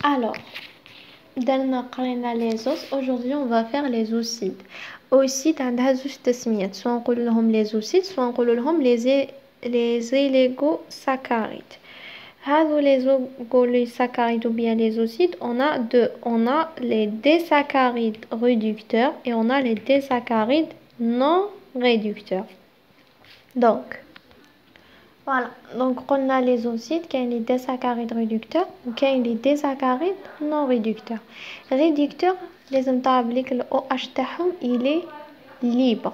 Alors, قرينا les os. Aujourd'hui, on va faire les ossides. Ossides عندها زوج تسميات. سواء نقول لهم les ossides, سواء نقول لهم les oligosaccharides. هذو les oligosaccharides ou bien les ossides, on a deux. On a les désaccharides réducteurs et on a les désaccharides non réducteurs. Donc, voilà. Donc, on a les ossides, qui ont les désaccharides réducteurs ou qui ont les désaccharides non réducteurs. Réducteur, les établis le OH تاعهم, il est libre.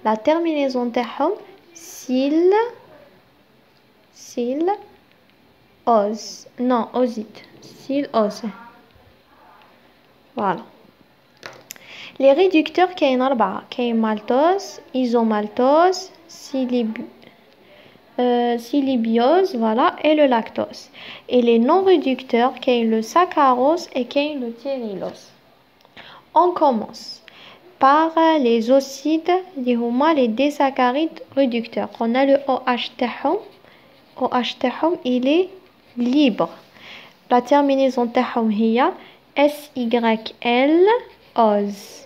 La terminaison تاعهم sil, os. Non, oside. Sil, os. Voilà. Les réducteurs, qui ont 4. Qui ont maltose, isomaltose, sylibiose, voilà, et le lactose. Et les non réducteurs, qui ont le saccharose et qui ont le thyrillose. On commence par les ossides, les désaccharides réducteurs. On a le OH تاعهم. OH تاعهم, il est libre. La terminaison تاعهم هي SYL, os.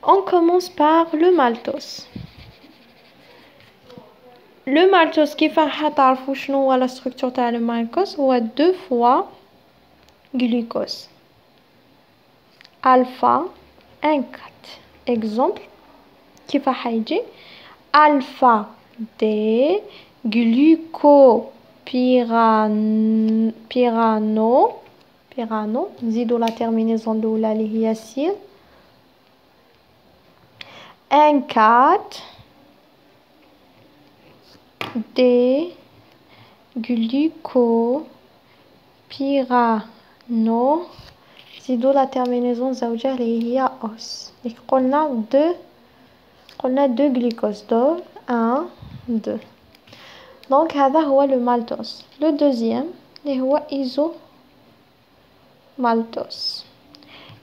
On commence par le maltose. Le maltose, كيف تعرفوا شنو هو la structure تاع le maltose, هو 2 fois glucose alpha 1,4. exemple كيف حيجي alpha D glucopyrano نزيدو la terminaison الأولى اللي هي سيل 1,4 des glucopyrano زيدو la terminaison زوجة اللي هي os. قلنا deux glucose 2 1 2. donc هذا هو le maltose. le deuxième اللي هو isomaltose.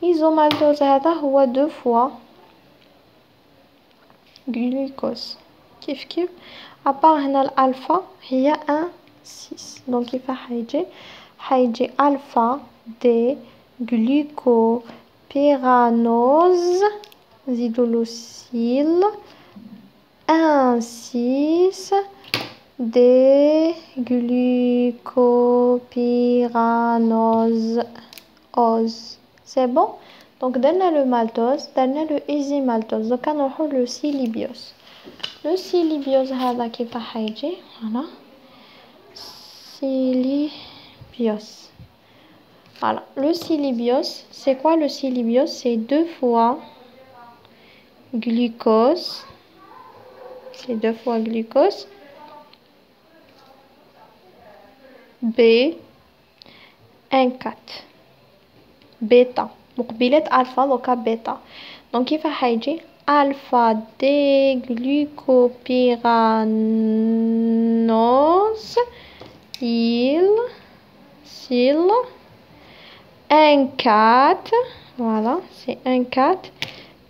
isomaltose هذا هو 2 fois glucose كيف أبار هنا الألفا هي 1 6. donc كيف حيجي ألفا دي glucopyranose زيدو لو سيل 1 6 دي glucopyranose os. c'est bon. donc درنا le maltose, درنا le isomaltose. donc نروحو le sylibiose. le sylibiose هذا كيف حيجي voilà sylibiose. voilà le sylibiose, c'est quoi le sylibiose? c'est 2 fois glucose, c'est 2 fois glucose B 1,4 bêta مقبلة ألفا دوكا بيتا. donc كيف حيجي alpha D glucopyranose sil 1,4 voilà c'est 1,4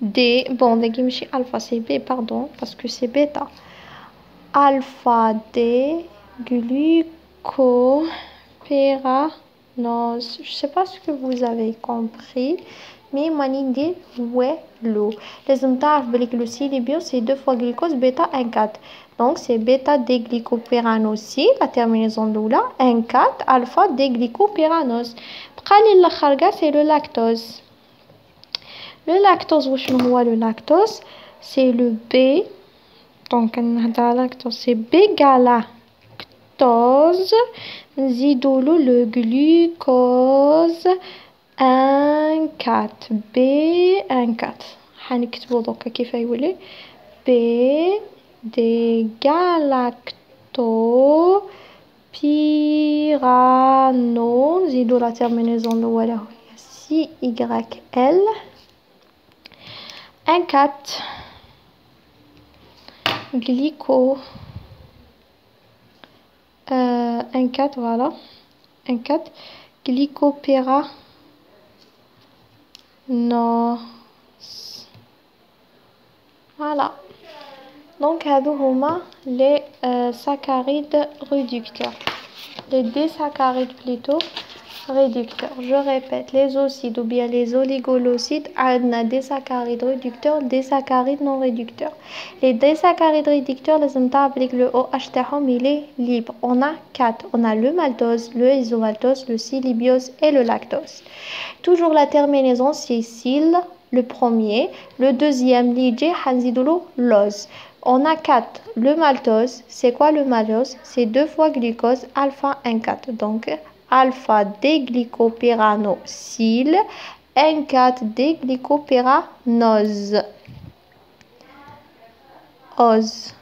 D bon دقي ماشي alpha c'est B pardon parce que c'est bêta alpha D glucopyranose. je sais pas ce que vous avez compris mais manindil ouais l'eau. les تعرف بليك le sylibiose c'est 2 fois glucose bêta 1,4. donc c'est bêta déglycopyranose la terminaison الأولى 1,4 alpha déglycopyranose. بقى لي الاخر كاع c'est le lactose. le lactose وشنو هو le lactose? c'est le B donc نهضر على lactose c'est B-galactose نزيدولو le glucose 1,4 B 1,4 حنكتبو دوكا كيف يولي B دي galacto pyrano نزيدو لا terminaison الأولى هي CYL 1,4 glyco 1,4 voilà 1,4 glycopyranose. voilà donc هادو هما les saccharides réducteurs. les désaccharides plutôt réducteurs. Je répète, les oocides ou bien les oligolocides, on a des saccharides réducteurs, des saccharides non réducteurs. Les désaccharides réducteurs, les avec le OH تاعهم, il est libre. On a 4. On a le maltose, le isomaltose, le sylibiose et le lactose. Toujours la terminaison, c'est sil, le premier. Le deuxième, l'IG, hanzidolo, lose. On a 4. Le maltose, c'est quoi le maltose? C'est 2 fois glucose alpha 1,4. Donc, alpha déglycopyranosyl, 1,4 déglycopyranose. Ose.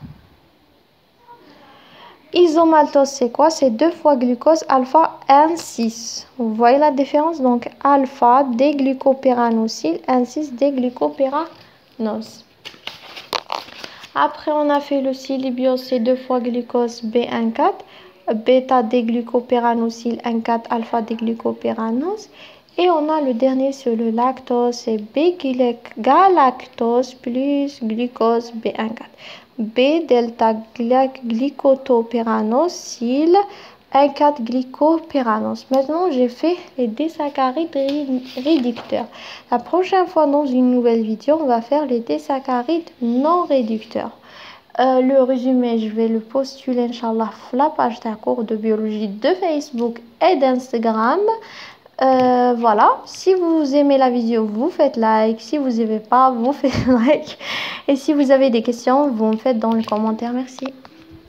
Isomaltose, c'est quoi? C'est 2 fois glucose alpha 1,6. Vous voyez la différence? Donc, alpha déglycopyranosyl, 1,6 déglycopyranose. Après, on a fait le sylibiose, c'est 2 fois glucose B1,4. Bêta déglycopyranosyl 1,4 alpha déglycopyranose. Et on a le dernier sur le lactose, c'est B-galactose plus glucose B1,4. B-delta glycotopyranosyl 1,4 glycopyranose. Maintenant, j'ai fait les désaccharides réducteurs. La prochaine fois, dans une nouvelle vidéo, on va faire les désaccharides non réducteurs. Le résumé, je vais le postuler, Inch'Allah, sur la page d'un cours de biologie de Facebook et d'Instagram. Voilà, si vous aimez la vidéo, vous faites like. Si vous n'aimez pas, vous faites like. Et si vous avez des questions, vous me faites dans les commentaires. Merci.